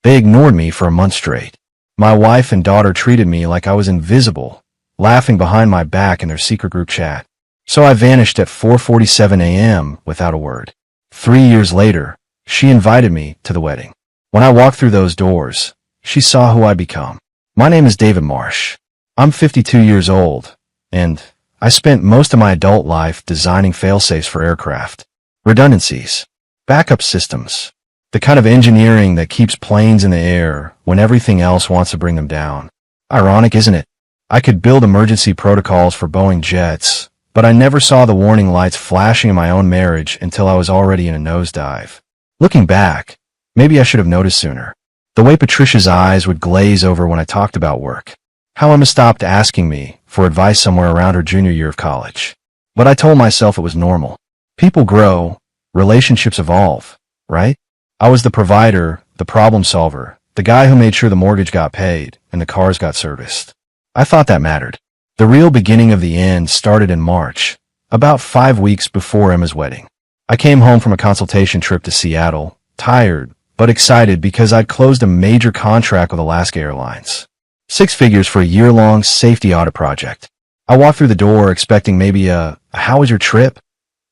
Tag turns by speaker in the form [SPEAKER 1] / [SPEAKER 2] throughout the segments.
[SPEAKER 1] They ignored me for a month straight. My wife and daughter treated me like I was invisible, laughing behind my back in their secret group chat. So I vanished at 4:47 a.m. without a word. 3 years later, she invited me to the wedding. When I walked through those doors, she saw who I'd become. My name is David Marsh. I'm 52 years old, and I spent most of my adult life designing failsafes for aircraft, redundancies, backup systems, the kind of engineering that keeps planes in the air when everything else wants to bring them down. Ironic, isn't it? I could build emergency protocols for Boeing jets, but I never saw the warning lights flashing in my own marriage until I was already in a nosedive. Looking back, maybe I should have noticed sooner. The way Patricia's eyes would glaze over when I talked about work. How Emma stopped asking me for advice somewhere around her junior year of college. But I told myself it was normal. People grow, relationships evolve, right? I was the provider, the problem solver, the guy who made sure the mortgage got paid and the cars got serviced. I thought that mattered. The real beginning of the end started in March, about 5 weeks before Emma's wedding. I came home from a consultation trip to Seattle, tired, but excited because I'd closed a major contract with Alaska Airlines. 6 figures for a year-long safety audit project. I walked through the door expecting maybe a "How was your trip?"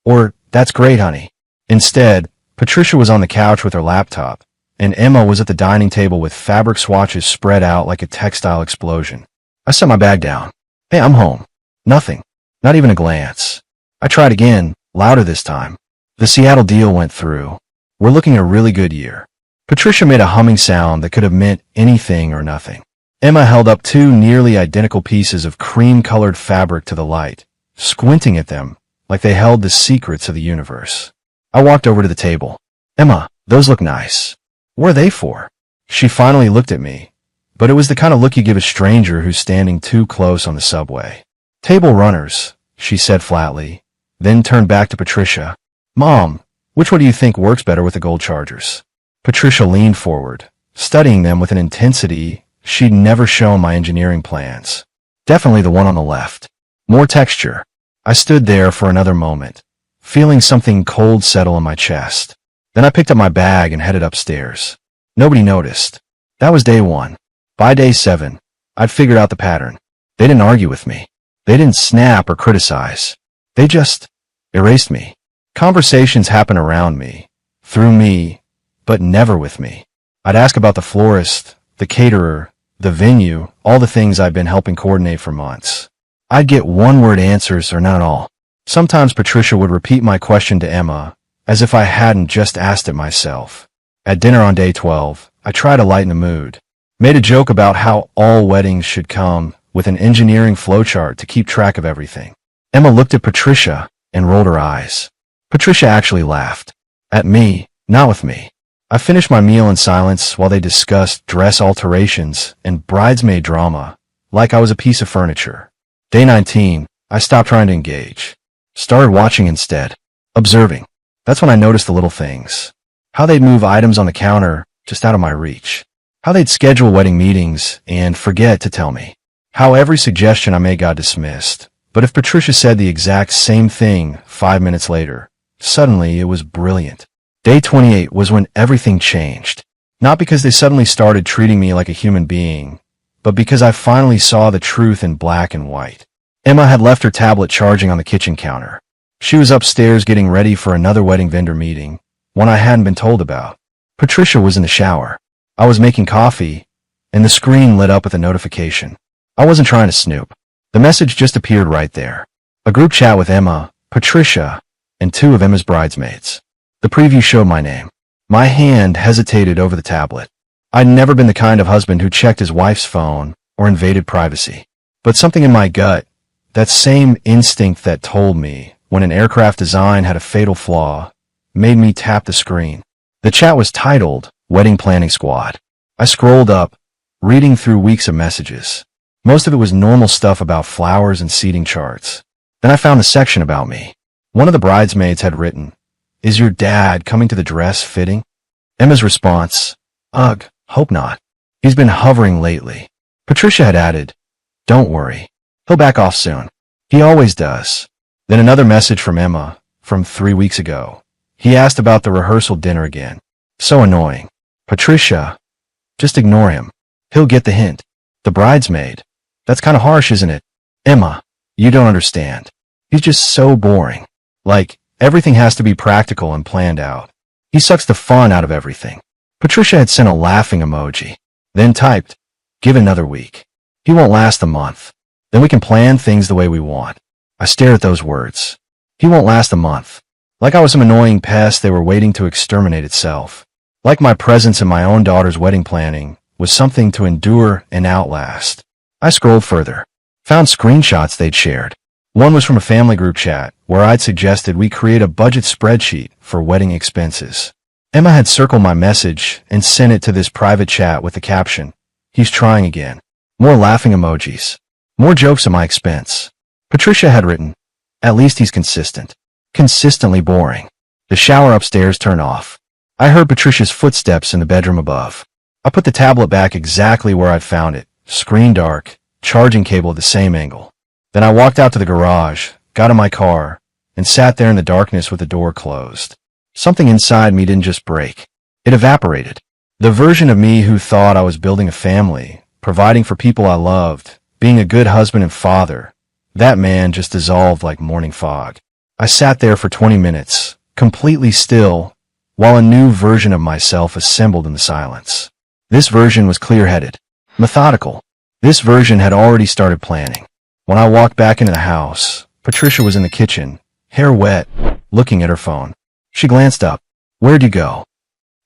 [SPEAKER 1] or "That's great, honey." Instead, Patricia was on the couch with her laptop, and Emma was at the dining table with fabric swatches spread out like a textile explosion. I set my bag down. "Hey, I'm home." Nothing. Not even a glance. I tried again, louder this time. The Seattle deal went through. We're looking at a really good year. Patricia made a humming sound that could have meant anything or nothing. Emma held up 2 nearly identical pieces of cream-colored fabric to the light, squinting at them like they held the secrets of the universe. I walked over to the table. "Emma, those look nice. What are they for?" She finally looked at me, but it was the kind of look you give a stranger who's standing too close on the subway. "Table runners," she said flatly, then turned back to Patricia. "Mom, which one do you think works better with the gold chargers?" Patricia leaned forward, studying them with an intensity she'd never shown my engineering plans. "Definitely the one on the left. More texture." I stood there for another moment, feeling something cold settle in my chest. Then I picked up my bag and headed upstairs. Nobody noticed. That was day 1. By day 7, I'd figured out the pattern. They didn't argue with me. They didn't snap or criticize. They just erased me. Conversations happened around me, through me, but never with me. I'd ask about the florist, the caterer, the venue, all the things I'd been helping coordinate for months. I'd get one-word answers or none at all. Sometimes Patricia would repeat my question to Emma, as if I hadn't just asked it myself. At dinner on day 12, I tried to lighten the mood. Made a joke about how all weddings should come with an engineering flowchart to keep track of everything. Emma looked at Patricia and rolled her eyes. Patricia actually laughed. At me, not with me. I finished my meal in silence while they discussed dress alterations and bridesmaid drama, like I was a piece of furniture. Day 19, I stopped trying to engage. Started watching instead. Observing. That's when I noticed the little things. How they'd move items on the counter just out of my reach. How they'd schedule wedding meetings and forget to tell me. How every suggestion I made got dismissed. But if Patricia said the exact same thing 5 minutes later, suddenly it was brilliant. Day 28 was when everything changed. Not because they suddenly started treating me like a human being, but because I finally saw the truth in black and white. Emma had left her tablet charging on the kitchen counter. She was upstairs getting ready for another wedding vendor meeting, one I hadn't been told about. Patricia was in the shower. I was making coffee, and the screen lit up with a notification. I wasn't trying to snoop. The message just appeared right there. A group chat with Emma, Patricia, and 2 of Emma's bridesmaids. The preview showed my name. My hand hesitated over the tablet. I'd never been the kind of husband who checked his wife's phone or invaded privacy. But something in my gut, that same instinct that told me when an aircraft design had a fatal flaw, made me tap the screen. The chat was titled Wedding Planning Squad. I scrolled up, reading through weeks of messages. Most of it was normal stuff about flowers and seating charts. Then I found a section about me. One of the bridesmaids had written, "Is your dad coming to the dress fitting?" Emma's response, "Ugh, hope not. He's been hovering lately." Patricia had added, "Don't worry. He'll back off soon. He always does." Then another message from Emma, from 3 weeks ago. He asked about the rehearsal dinner again. So annoying. "Patricia, Just ignore him. He'll get the hint. The bridesmaid. That's kind of harsh, isn't it? Emma, you don't understand. He's just so boring. Like, everything has to be practical and planned out. He sucks the fun out of everything. Patricia had sent a laughing emoji, then typed, give it another week. He won't last a month. Then we can plan things the way we want. I stared at those words. He won't last a month. Like I was some annoying pest they were waiting to exterminate itself. Like my presence in my own daughter's wedding planning was something to endure and outlast. I scrolled further, found screenshots they'd shared. One was from a family group chat where I'd suggested we create a budget spreadsheet for wedding expenses. Emma had circled my message and sent it to this private chat with the caption, he's trying again. More laughing emojis. More jokes at my expense. Patricia had written, at least he's consistent. Consistently boring. The shower upstairs turned off. I heard Patricia's footsteps in the bedroom above. I put the tablet back exactly where I'd found it, screen dark, charging cable at the same angle. Then I walked out to the garage, got in my car, and sat there in the darkness with the door closed. Something inside me didn't just break. It evaporated. The version of me who thought I was building a family, providing for people I loved, being a good husband and father, that man just dissolved like morning fog. I sat there for 20 minutes, completely still, while a new version of myself assembled in the silence. This version was clear-headed, methodical. This version had already started planning. When I walked back into the house, Patricia was in the kitchen, hair wet, looking at her phone. She glanced up. Where'd you go?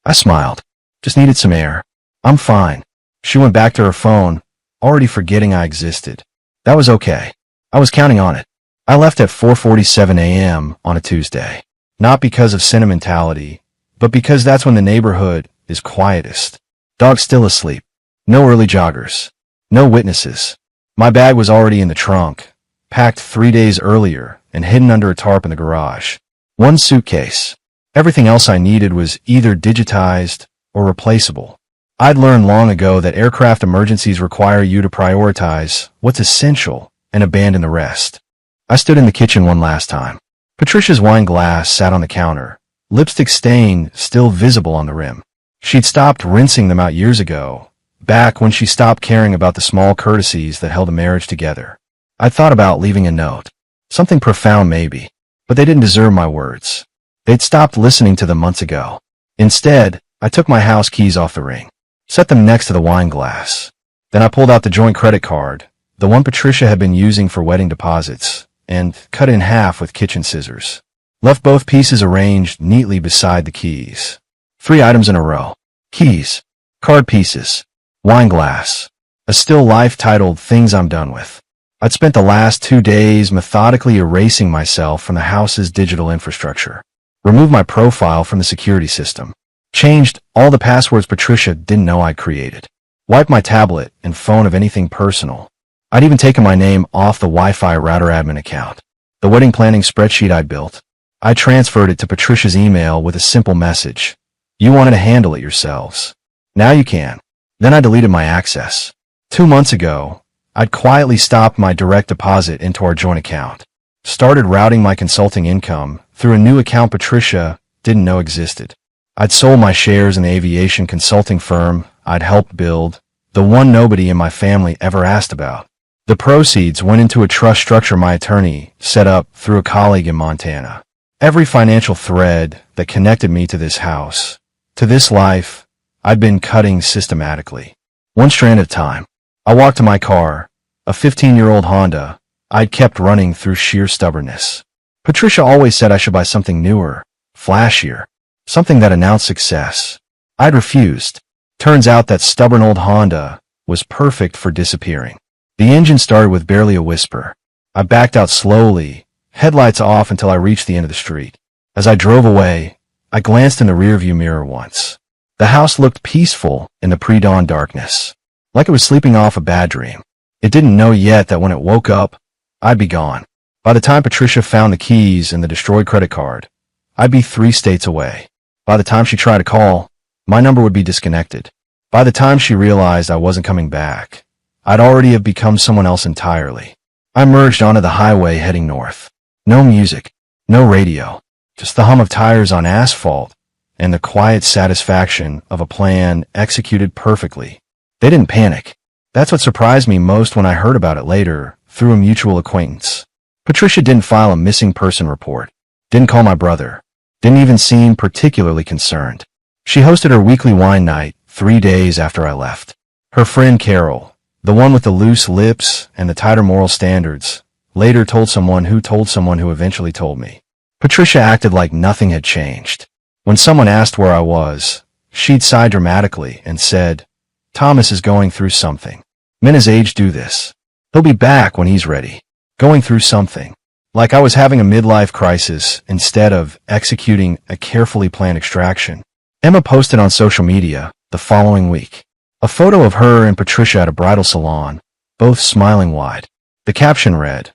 [SPEAKER 1] I smiled. Just needed some air. I'm fine. She went back to her phone, already forgetting I existed. That was okay. I was counting on it. I left at 4:47 a.m. on a Tuesday. Not because of sentimentality, but because that's when the neighborhood is quietest. Dogs still asleep. No early joggers. No witnesses. My bag was already in the trunk, packed 3 days earlier and hidden under a tarp in the garage. One suitcase. Everything else I needed was either digitized or replaceable. I'd learned long ago that aircraft emergencies require you to prioritize what's essential and abandon the rest. I stood in the kitchen one last time. Patricia's wine glass sat on the counter, lipstick stain still visible on the rim. She'd stopped rinsing them out years ago, back when she stopped caring about the small courtesies that held a marriage together. I'd thought about leaving a note. Something profound maybe, but they didn't deserve my words. They'd stopped listening to them months ago. Instead, I took my house keys off the ring, set them next to the wine glass. Then I pulled out the joint credit card, the one Patricia had been using for wedding deposits, and cut it in half with kitchen scissors. Left both pieces arranged neatly beside the keys. 3 items in a row. Keys, card pieces, wine glass, a still life titled Things I'm Done With. I'd spent the last 2 days methodically erasing myself from the house's digital infrastructure. Removed my profile from the security system. Changed all the passwords Patricia didn't know I'd created. Wiped my tablet and phone of anything personal. I'd even taken my name off the Wi-Fi router admin account. The wedding planning spreadsheet I'd built. I transferred it to Patricia's email with a simple message. You wanted to handle it yourselves. Now you can. Then I deleted my access. 2 months ago, I'd quietly stopped my direct deposit into our joint account. Started routing my consulting income through a new account Patricia didn't know existed. I'd sold my shares in the aviation consulting firm I'd helped build, the one nobody in my family ever asked about. The proceeds went into a trust structure my attorney set up through a colleague in Montana. Every financial thread that connected me to this house, to this life, I'd been cutting systematically. One strand at a time. I walked to my car, a 15-year-old Honda I'd kept running through sheer stubbornness. Patricia always said I should buy something newer, flashier, something that announced success. I'd refused. Turns out that stubborn old Honda was perfect for disappearing. The engine started with barely a whisper. I backed out slowly, headlights off until I reached the end of the street. As I drove away, I glanced in the rearview mirror once. The house looked peaceful in the pre-dawn darkness, like it was sleeping off a bad dream. It didn't know yet that when it woke up, I'd be gone. By the time Patricia found the keys and the destroyed credit card, I'd be 3 states away. By the time she tried to call, my number would be disconnected. By the time she realized I wasn't coming back, I'd already have become someone else entirely. I merged onto the highway heading north. No music, no radio, just the hum of tires on asphalt and the quiet satisfaction of a plan executed perfectly. They didn't panic. That's what surprised me most when I heard about it later, through a mutual acquaintance. Patricia didn't file a missing person report, didn't call my brother, didn't even seem particularly concerned. She hosted her weekly wine night 3 days after I left. Her friend Carol, the one with the loose lips and the tighter moral standards, later told someone who eventually told me. Patricia acted like nothing had changed. When someone asked where I was, she'd sigh dramatically and said, "Thomas is going through something. Men his age do this. He'll be back when he's ready." Going through something. Like I was having a midlife crisis instead of executing a carefully planned extraction. Emma posted on social media the following week a photo of her and Patricia at a bridal salon, both smiling wide. The caption read,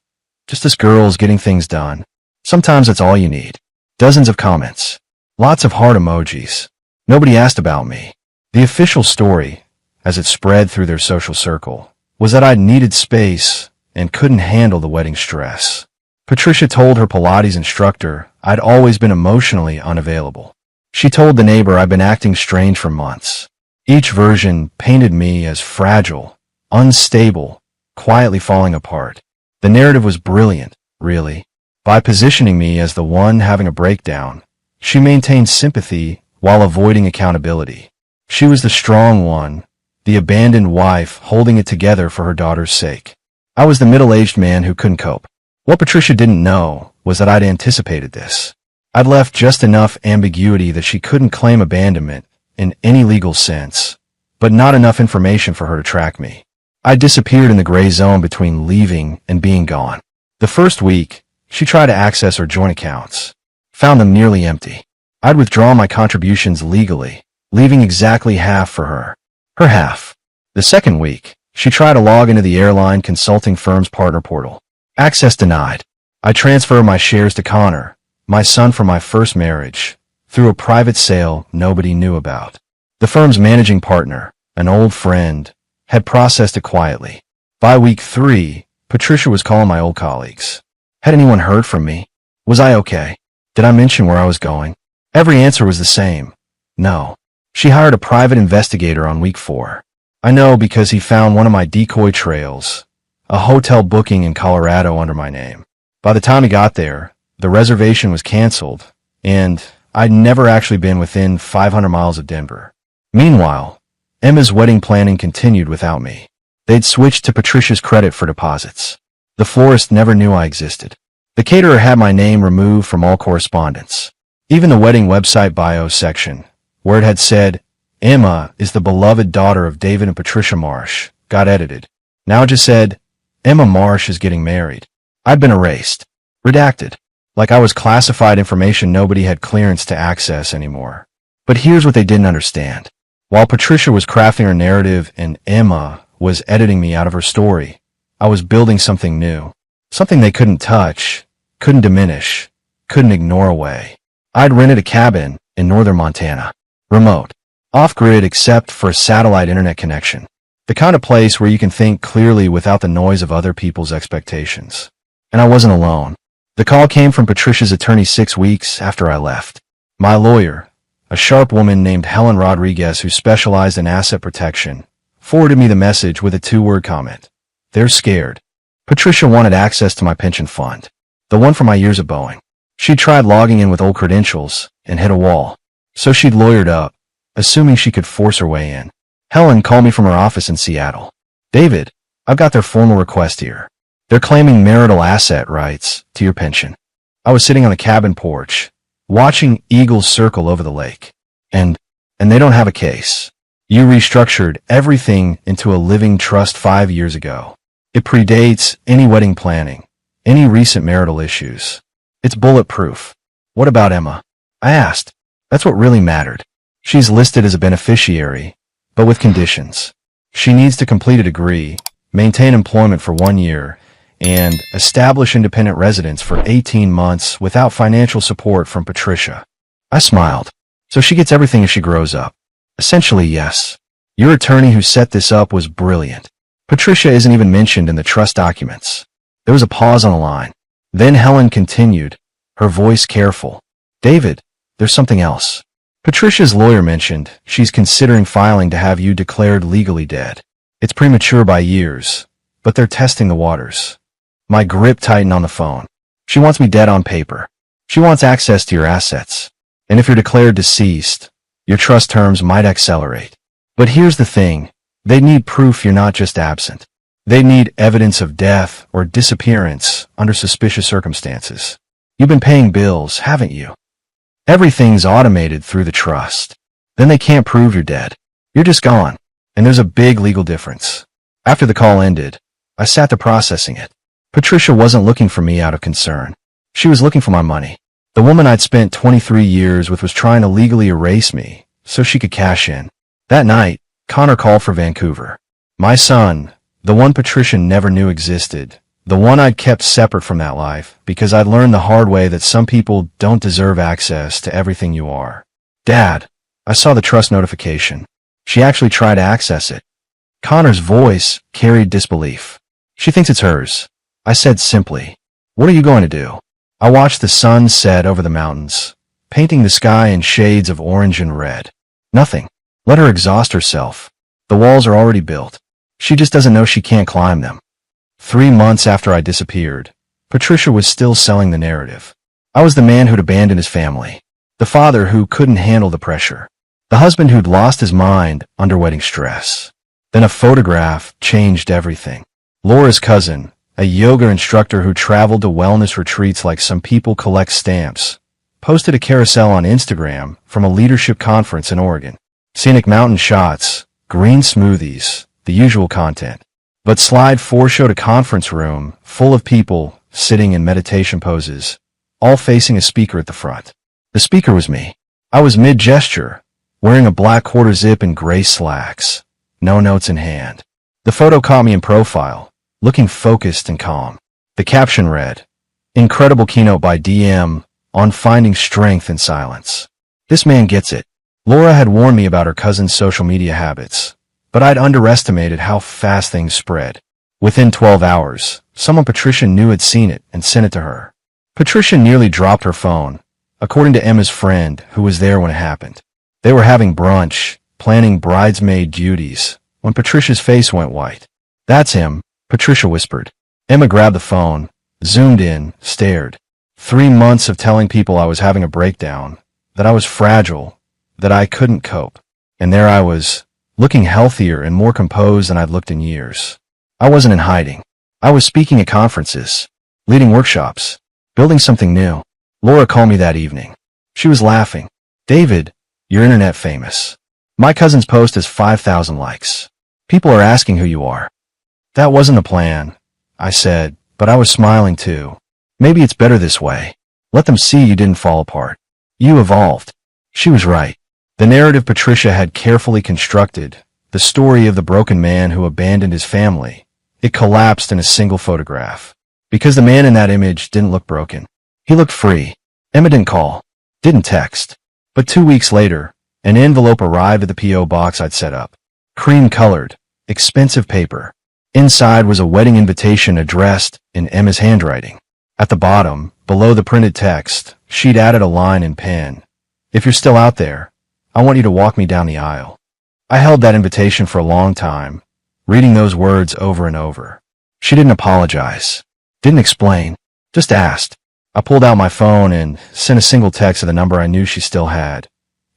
[SPEAKER 1] "Just us girls getting things done. Sometimes that's all you need." Dozens of comments. Lots of heart emojis. Nobody asked about me. The official story, as it spread through their social circle, was that I needed space and couldn't handle the wedding stress. Patricia told her Pilates instructor I'd always been emotionally unavailable. She told the neighbor I'd been acting strange for months. Each version painted me as fragile, unstable, quietly falling apart. The narrative was brilliant, really. By positioning me as the one having a breakdown, she maintained sympathy while avoiding accountability. She was the strong one, the abandoned wife holding it together for her daughter's sake. I was the middle-aged man who couldn't cope. What Patricia didn't know was that I'd anticipated this. I'd left just enough ambiguity that she couldn't claim abandonment in any legal sense, but not enough information for her to track me. I disappeared in the gray zone between leaving and being gone. The first week, she tried to access her joint accounts. Found them nearly empty. I'd withdrawn my contributions legally, leaving exactly half for her. Her half. The second week, she tried to log into the airline consulting firm's partner portal. Access denied. I transferred my shares to Connor, my son from my first marriage, through a private sale nobody knew about. The firm's managing partner, an old friend, had processed it quietly. By week 3, Patricia was calling my old colleagues. Had anyone heard from me? Was I okay? Did I mention where I was going? Every answer was the same. No. She hired a private investigator on week 4. I know because he found one of my decoy trails, a hotel booking in Colorado under my name. By the time he got there, the reservation was canceled, and I'd never actually been within 500 miles of Denver. Meanwhile, Emma's wedding planning continued without me. They'd switched to Patricia's credit for deposits. The florist never knew I existed. The caterer had my name removed from all correspondence. Even the wedding website bio section, where it had said, "Emma is the beloved daughter of David and Patricia Marsh," got edited. Now it just said, "Emma Marsh is getting married." I'd been erased. Redacted. Like I was classified information nobody had clearance to access anymore. But here's what they didn't understand. While Patricia was crafting her narrative and Emma was editing me out of her story, I was building something new. Something they couldn't touch, couldn't diminish, couldn't ignore away. I'd rented a cabin in northern Montana. Remote. Off-grid except for a satellite internet connection. The kind of place where you can think clearly without the noise of other people's expectations. And I wasn't alone. The call came from Patricia's attorney 6 weeks after I left. My lawyer, a sharp woman named Helen Rodriguez who specialized in asset protection, forwarded me the message with a 2-word comment. "They're scared." Patricia wanted access to my pension fund, the one from my years at Boeing. She'd tried logging in with old credentials and hit a wall. So she'd lawyered up, assuming she could force her way in. Helen called me from her office in Seattle. "David, I've got their formal request here. They're claiming marital asset rights to your pension." I was sitting on the cabin porch, watching eagles circle over the lake. And they don't have a case. You restructured everything into a living trust 5 years ago. It predates any wedding planning, any recent marital issues. It's bulletproof. What about Emma? I asked. That's what really mattered. She's listed as a beneficiary, but with conditions. She needs to complete a degree, maintain employment for 1 year, and establish independent residence for 18 months without financial support from Patricia. I smiled. So she gets everything as she grows up. Essentially, yes. Your attorney who set this up was brilliant. Patricia isn't even mentioned in the trust documents. There was a pause on the line. Then Helen continued, her voice careful. "David, there's something else. Patricia's lawyer mentioned she's considering filing to have you declared legally dead. It's premature by years, but they're testing the waters. My grip tightened on the phone. She wants me dead on paper. She wants access to your assets. And if you're declared deceased, your trust terms might accelerate. But here's the thing. They need proof you're not just absent. They need evidence of death or disappearance under suspicious circumstances. You've been paying bills, haven't you? Everything's automated through the trust. Then they can't prove you're dead. You're just gone. And there's a big legal difference. After the call ended, I sat there processing it. Patricia wasn't looking for me out of concern. She was looking for my money. The woman I'd spent 23 years with was trying to legally erase me so she could cash in. That night, Connor called for Vancouver. My son, the one Patricia never knew existed, the one I'd kept separate from that life because I'd learned the hard way that some people don't deserve access to everything you are. Dad, I saw the trust notification. She actually tried to access it. Connor's voice carried disbelief. She thinks it's hers. I said simply, what are you going to do? I watched the sun set over the mountains, painting the sky in shades of orange and red. Nothing. Let her exhaust herself. The walls are already built. She just doesn't know she can't climb them. 3 months after I disappeared, Patricia was still selling the narrative. I was the man who'd abandoned his family, the father who couldn't handle the pressure, the husband who'd lost his mind under wedding stress. Then a photograph changed everything. Laura's cousin, a yoga instructor who traveled to wellness retreats like some people collect stamps, posted a carousel on Instagram from a leadership conference in Oregon. Scenic mountain shots, green smoothies, the usual content. But slide 4 showed a conference room full of people sitting in meditation poses, all facing a speaker at the front. The speaker was me. I was mid-gesture, wearing a black quarter zip and gray slacks, no notes in hand. The photo caught me in profile, looking focused and calm. The caption read, "Incredible keynote by DM on finding strength in silence." This man gets it. Laura had warned me about her cousin's social media habits, but I'd underestimated how fast things spread. Within 12 hours, someone Patricia knew had seen it and sent it to her. Patricia nearly dropped her phone, according to Emma's friend who was there when it happened. They were having brunch, planning bridesmaid duties, when Patricia's face went white. "That's him," Patricia whispered. Emma grabbed the phone, zoomed in, stared. 3 months of telling people I was having a breakdown, that I was fragile, that I couldn't cope. And there I was, looking healthier and more composed than I'd looked in years. I wasn't in hiding. I was speaking at conferences, leading workshops, building something new. Laura called me that evening. She was laughing. "David, you're internet famous. My cousin's post has 5,000 likes. People are asking who you are." "That wasn't a plan," I said, but I was smiling too. "Maybe it's better this way. Let them see you didn't fall apart. You evolved." She was right. The narrative Patricia had carefully constructed, the story of the broken man who abandoned his family, it collapsed in a single photograph. Because the man in that image didn't look broken. He looked free. Emma didn't call, didn't text. But 2 weeks later, an envelope arrived at the P.O. box I'd set up. Cream-colored, expensive paper. Inside was a wedding invitation addressed in Emma's handwriting. At the bottom, below the printed text, she'd added a line in pen. "If you're still out there, I want you to walk me down the aisle." I held that invitation for a long time, reading those words over and over. She didn't apologize, didn't explain, just asked. I pulled out my phone and sent a single text to the number I knew she still had.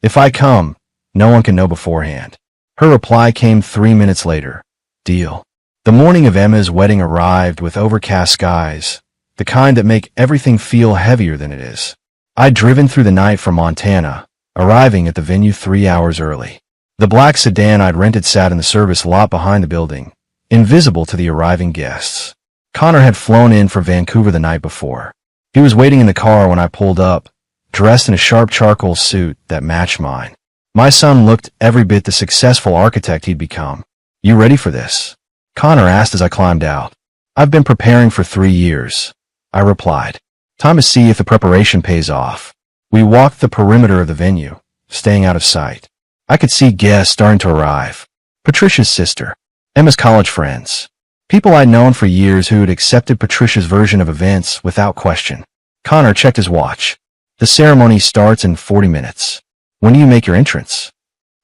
[SPEAKER 1] "If I come, no one can know beforehand." Her reply came 3 minutes later. "Deal." The morning of Emma's wedding arrived with overcast skies, the kind that make everything feel heavier than it is. I'd driven through the night from Montana, arriving at the venue 3 hours early. The black sedan I'd rented sat in the service lot behind the building, invisible to the arriving guests. Connor had flown in from Vancouver the night before. He was waiting in the car when I pulled up, dressed in a sharp charcoal suit that matched mine. My son looked every bit the successful architect he'd become. "You ready for this?" Connor asked as I climbed out. "I've been preparing for 3 years," I replied. "Time to see if the preparation pays off." We walked the perimeter of the venue, staying out of sight. I could see guests starting to arrive. Patricia's sister, Emma's college friends, people I'd known for years who had accepted Patricia's version of events without question. Connor checked his watch. "The ceremony starts in 40 minutes. When do you make your entrance?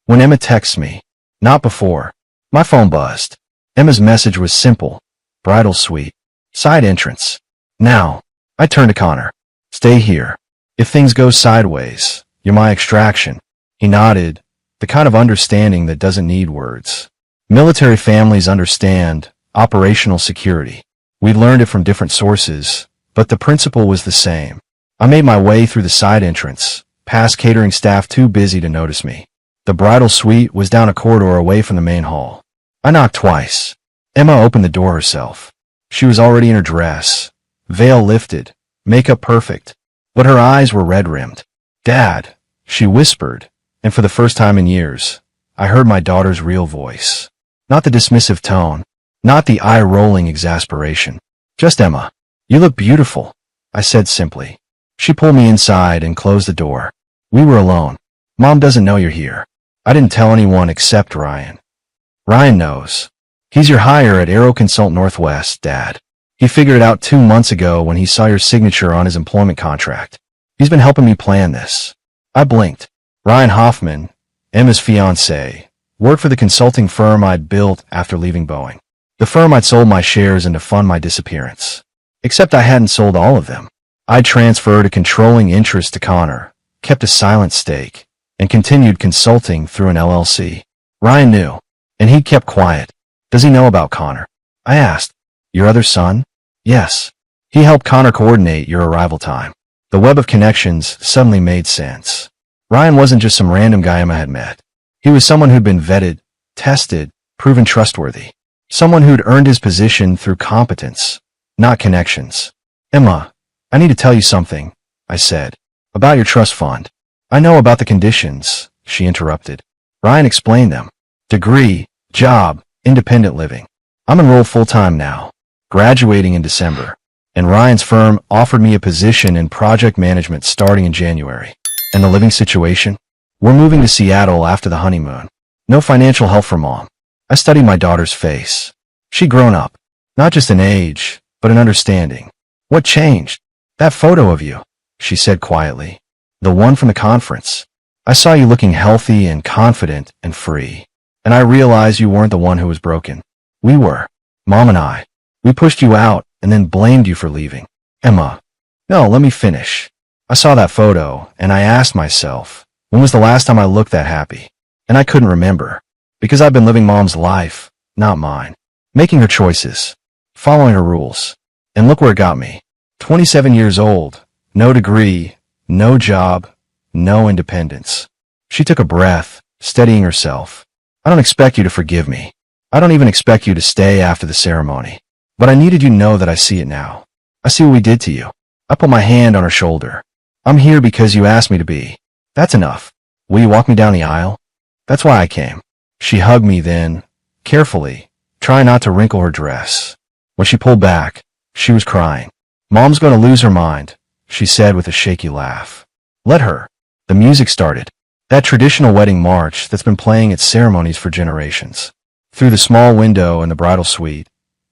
[SPEAKER 1] When Emma texts me. Not before. My phone buzzed. Emma's message was simple. Bridal suite. Side entrance. Now. I turned to Connor. Stay here. If things go sideways, you're my extraction. He nodded, the kind of understanding that doesn't need words. Military families understand operational security. We learned it from different sources, but the principle was the same. I made my way through the side entrance, past catering staff too busy to notice me. The bridal suite was down a corridor away from the main hall. I knocked twice. Emma opened the door herself. She was already in her dress, veil lifted, makeup perfect, but her eyes were red-rimmed. Dad, she whispered, and for the first time in years, I heard my daughter's real voice. Not the dismissive tone, not the eye-rolling exasperation. Just Emma. You look beautiful, I said simply. She pulled me inside and closed the door. We were alone. Mom doesn't know you're here. I didn't tell anyone except Ryan. Ryan knows. He's your hire at Aero Consult Northwest, Dad. He figured it out 2 months ago when he saw your signature on his employment contract. He's been helping me plan this. I blinked. Ryan Hoffman, Emma's fiancé, worked for the consulting firm I'd built after leaving Boeing. The firm I'd sold my shares in to fund my disappearance. Except I hadn't sold all of them. I'd transferred a controlling interest to Connor, kept a silent stake, and continued consulting through an LLC. Ryan knew, and he'd kept quiet. Does he know about Connor? I asked. Your other son? Yes. He helped Connor coordinate your arrival time. The web of connections suddenly made sense. Ryan wasn't just some random guy Emma had met. He was someone who'd been vetted, tested, proven trustworthy. Someone who'd earned his position through competence, not connections. Emma, I need to tell you something, I said, about your trust fund. I know about the conditions, she interrupted. Ryan explained them. Degree, job, independent living. I'm enrolled full-time now, graduating in December, and Ryan's firm offered me a position in project management starting in January. And the living situation? We're moving to Seattle after the honeymoon. No financial help from Mom. I studied my daughter's face. She'd grown up, not just in age, but in understanding. What changed? That photo of you, she said quietly. The one from the conference. I saw you looking healthy and confident and free. And I realized you weren't the one who was broken. We were. Mom and I. We pushed you out and then blamed you for leaving. Emma. No, let me finish. I saw that photo and I asked myself, when was the last time I looked that happy? And I couldn't remember. Because I've been living Mom's life, not mine. Making her choices. Following her rules. And look where it got me. 27 years old. No degree. No job. No independence. She took a breath, steadying herself. I don't expect you to forgive me. I don't even expect you to stay after the ceremony. But I needed you to know that I see it now. I see what we did to you. I put my hand on her shoulder. I'm here because you asked me to be. That's enough. Will you walk me down the aisle? That's why I came. She hugged me then, carefully, trying not to wrinkle her dress. When she pulled back, she was crying. Mom's going to lose her mind, she said with a shaky laugh. Let her. The music started. That traditional wedding march that's been playing at ceremonies for generations. Through the small window in the bridal suite,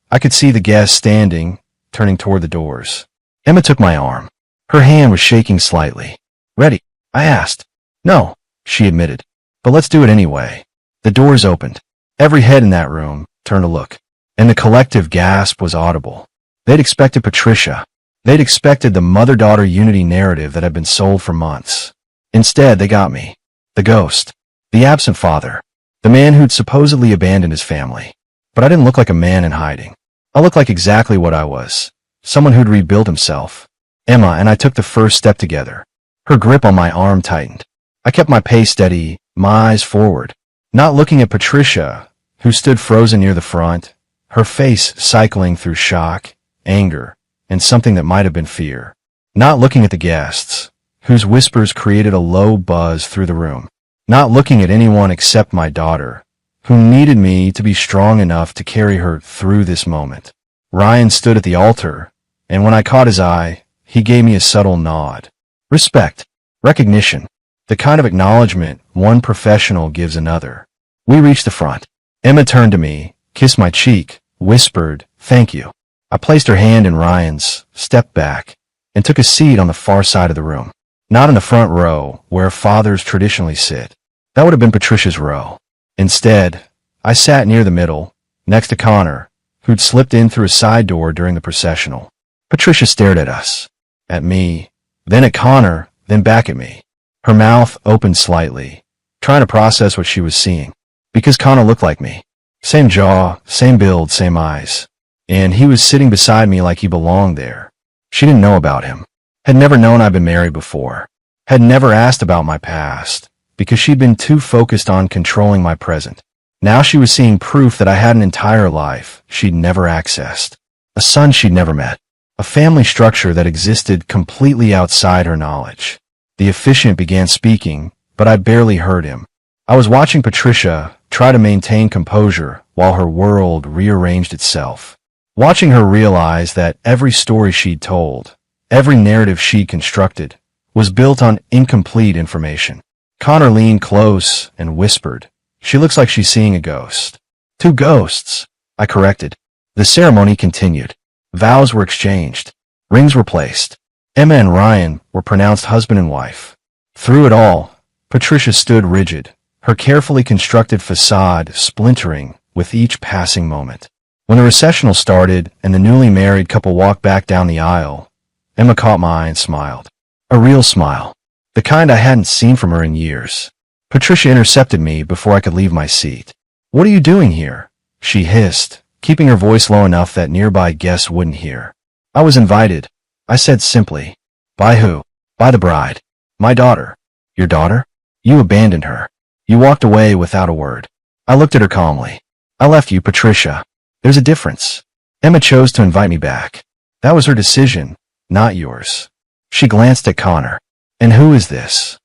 [SPEAKER 1] I could see the guests standing, turning toward the doors. Emma took my arm. Her hand was shaking slightly. Ready? I asked. No, she admitted. But let's do it anyway. The doors opened. Every head in that room turned to look. And the collective gasp was audible. They'd expected Patricia. They'd expected the mother-daughter unity narrative that had been sold for months. Instead, they got me. The ghost. The absent father. The man who'd supposedly abandoned his family. But I didn't look like a man in hiding. I looked like exactly what I was. Someone who'd rebuilt himself. Emma and I took the first step together. Her grip on my arm tightened. I kept my pace steady, my eyes forward. Not looking at Patricia, who stood frozen near the front, her face cycling through shock, anger, and something that might have been fear. Not looking at the guests, whose whispers created a low buzz through the room. Not looking at anyone except my daughter, who needed me to be strong enough to carry her through this moment. Ryan stood at the altar, and when I caught his eye, he gave me a subtle nod. Respect. Recognition. The kind of acknowledgement one professional gives another. We reached the front. Emma turned to me, kissed my cheek, whispered, "Thank you." I placed her hand in Ryan's, stepped back, and took a seat on the far side of the room. Not in the front row, where fathers traditionally sit. That would have been Patricia's row. Instead, I sat near the middle, next to Connor, who'd slipped in through a side door during the processional. Patricia stared at us, at me, then at Connor, then back at me. Her mouth opened slightly, trying to process what she was seeing. Because Connor looked like me. Same jaw, same build, same eyes. And he was sitting beside me like he belonged there. She didn't know about him. Had never known I'd been married before. Had never asked about my past, because she'd been too focused on controlling my present. Now she was seeing proof that I had an entire life she'd never accessed. A son she'd never met. A family structure that existed completely outside her knowledge. The officiant began speaking, but I barely heard him. I was watching Patricia try to maintain composure while her world rearranged itself. Watching her realize that every story she'd told, every narrative she'd constructed, was built on incomplete information. Connor leaned close and whispered, "She looks like she's seeing a ghost." "Two ghosts," I corrected. The ceremony continued. Vows were exchanged. Rings were placed. Emma and Ryan were pronounced husband and wife. Through it all, Patricia stood rigid, her carefully constructed facade splintering with each passing moment. When the recessional started and the newly married couple walked back down the aisle, Emma caught my eye and smiled. A real smile. The kind I hadn't seen from her in years. Patricia intercepted me before I could leave my seat. "What are you doing here?" she hissed, keeping her voice low enough that nearby guests wouldn't hear. "I was invited," I said simply. "By who?" "By the bride. My daughter." "Your daughter? You abandoned her. You walked away without a word." I looked at her calmly. "I left you, Patricia. There's a difference. Emma chose to invite me back. That was her decision, not yours." She glanced at Connor. "And who is this?"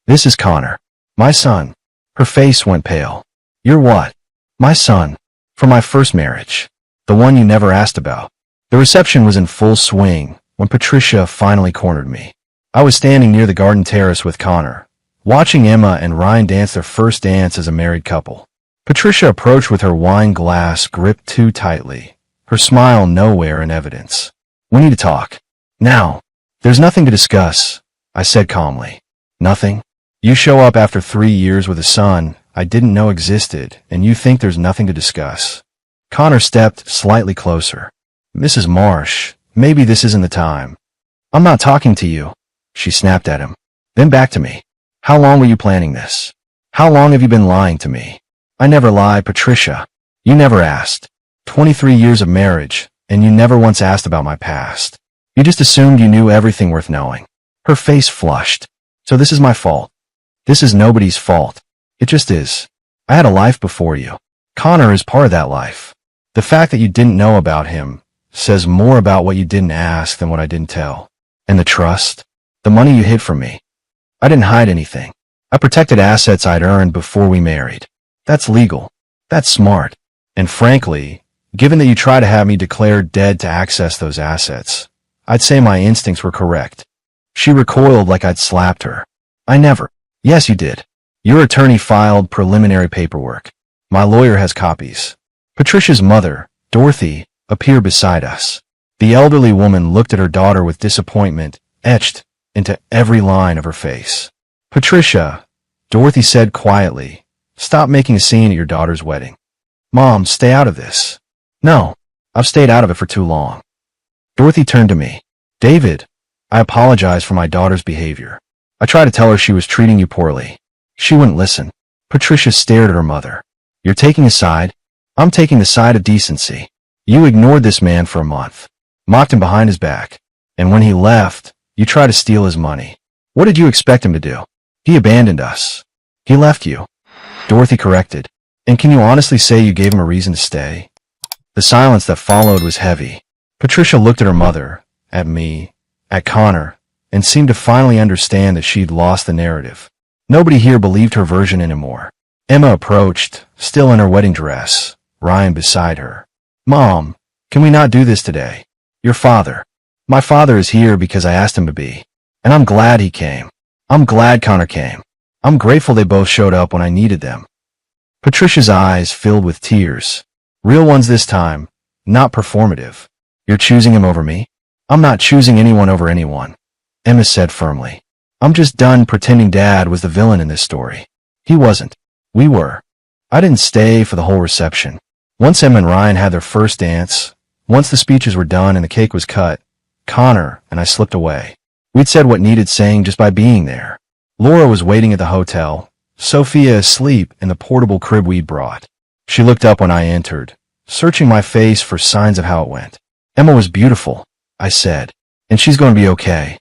[SPEAKER 1] "This is Connor. My son." Her face went pale. "You're what?" "My son. From my first marriage. The one you never asked about." The reception was in full swing when Patricia finally cornered me. I was standing near the garden terrace with Connor, watching Emma and Ryan dance their first dance as a married couple. Patricia approached with her wine glass gripped too tightly, her smile nowhere in evidence. "We need to talk. Now." "There's nothing to discuss," I said calmly. "Nothing? You show up after 3 years with a son I didn't know existed, and you think there's nothing to discuss?" Connor stepped slightly closer. "Mrs. Marsh, maybe this isn't the time." "I'm not talking to you," she snapped at him. Then back to me. "How long were you planning this? How long have you been lying to me?" "I never lie, Patricia. You never asked. 23 years of marriage, and you never once asked about my past. You just assumed you knew everything worth knowing." Her face flushed. "So this is my fault." "This is nobody's fault. It just is. I had a life before you. Connor is part of that life. The fact that you didn't know about him says more about what you didn't ask than what I didn't tell. And the trust? The money you hid from me. I didn't hide anything. I protected assets I'd earned before we married. That's legal. That's smart. And frankly, given that you try to have me declared dead to access those assets, I'd say my instincts were correct." She recoiled like I'd slapped her. "I never." "Yes, you did. Your attorney filed preliminary paperwork. My lawyer has copies." Patricia's mother, Dorothy, appeared beside us. The elderly woman looked at her daughter with disappointment etched into every line of her face. "Patricia," Dorothy said quietly, "stop making a scene at your daughter's wedding." "Mom, stay out of this." "No, I've stayed out of it for too long." Dorothy turned to me. "David, I apologize for my daughter's behavior. I tried to tell her she was treating you poorly. She wouldn't listen." Patricia stared at her mother. "You're taking a side?" "I'm taking the side of decency. You ignored this man for a month, mocked him behind his back, and when he left, you tried to steal his money. What did you expect him to do? He abandoned us. He left you." Dorothy corrected. "And can you honestly say you gave him a reason to stay?" The silence that followed was heavy. Patricia looked at her mother, at me, at Connor, and seemed to finally understand that she'd lost the narrative. Nobody here believed her version anymore. Emma approached, still in her wedding dress, Ryan beside her. "Mom, can we not do this today? Your father." "My father is here because I asked him to be. And I'm glad he came. I'm glad Connor came. I'm grateful they both showed up when I needed them." Patricia's eyes filled with tears. Real ones this time, not performative. "You're choosing him over me?" "I'm not choosing anyone over anyone," Emma said firmly. I'm just done pretending Dad was the villain in this story. He wasn't. We were. I didn't stay for the whole reception. Once Emma and Ryan had their first dance, once the speeches were done and the cake was cut, Connor and I slipped away. We'd said what needed saying just by being there. Laura was waiting at the hotel, Sophia asleep in the portable crib we'd brought. She looked up when I entered, searching my face for signs of how it went. Emma was beautiful, I said, and she's going to be okay.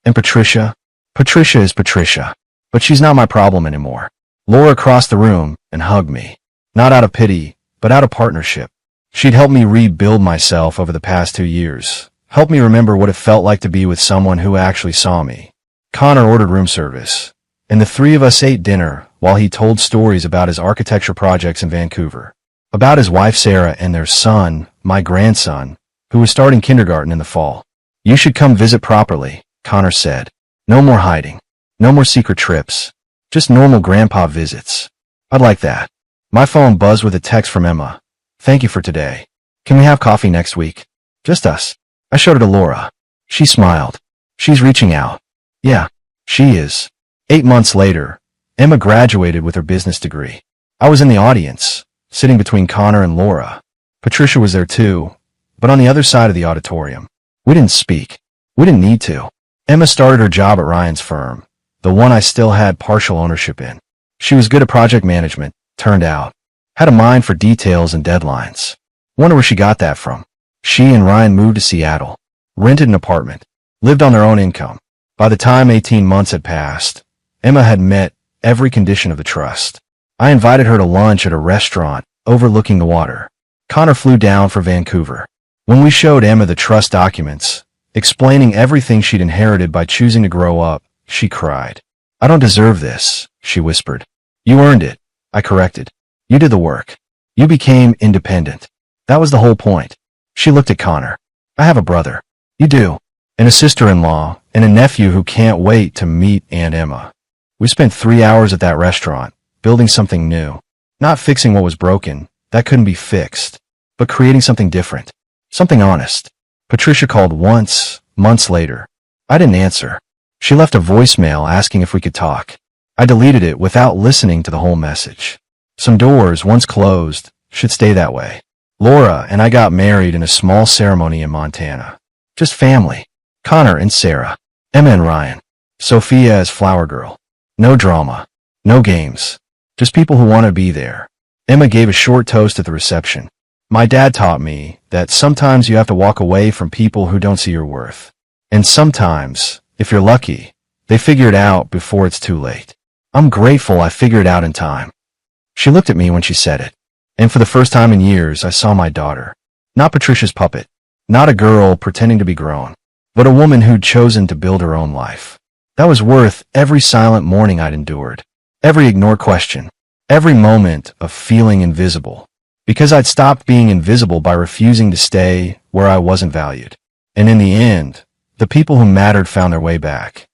[SPEAKER 1] And Patricia? Patricia is Patricia, but she's not my problem anymore. Laura crossed the room and hugged me, not out of pity, but out of partnership. She'd helped me rebuild myself over the past 2 years, helped me remember what it felt like to be with someone who actually saw me. Connor ordered room service, and the three of us ate dinner while he told stories about his architecture projects in Vancouver, about his wife Sarah and their son, my grandson, who was starting kindergarten in the fall. You should come visit properly, Connor said. No more hiding. No more secret trips. Just normal grandpa visits. I'd like that. My phone buzzed with a text from Emma. Thank you for today. Can we have coffee next week? Just us. I showed it to Laura. She smiled. She's reaching out. Yeah, she is. 8 months later, Emma graduated with her business degree. I was in the audience, sitting between Connor and Laura. Patricia was there too, but on the other side of the auditorium. We didn't speak. We didn't need to. Emma started her job at Ryan's firm, the one I still had partial ownership in. She was good at project management, turned out. Had a mind for details and deadlines. Wonder where she got that from. She and Ryan moved to Seattle, rented an apartment, lived on their own income. By the time 18 months had passed, Emma had met every condition of the trust. I invited her to lunch at a restaurant overlooking the water. Connor flew down for Vancouver. When we showed Emma the trust documents, explaining everything she'd inherited by choosing to grow up, she cried. I don't deserve this, she whispered. You earned it, I corrected. You did the work. You became independent. That was the whole point. She looked at Connor. I have a brother. You do. And a sister-in-law, and a nephew who can't wait to meet Aunt Emma. We spent 3 hours at that restaurant, building something new. Not fixing what was broken, that couldn't be fixed, but creating something different. Something honest. Patricia called once, months later. I didn't answer. She left a voicemail asking if we could talk. I deleted it without listening to the whole message. Some doors, once closed, should stay that way. Laura and I got married in a small ceremony in Montana. Just family. Connor and Sarah. Emma and Ryan. Sophia as flower girl. No drama. No games. Just people who want to be there. Emma gave a short toast at the reception. My dad taught me that sometimes you have to walk away from people who don't see your worth. And sometimes, if you're lucky, they figure it out before it's too late. I'm grateful I figured it out in time. She looked at me when she said it. And for the first time in years, I saw my daughter. Not Patricia's puppet. Not a girl pretending to be grown. But a woman who'd chosen to build her own life. That was worth every silent morning I'd endured. Every ignored question. Every moment of feeling invisible. Because I'd stopped being invisible by refusing to stay where I wasn't valued. And in the end, the people who mattered found their way back.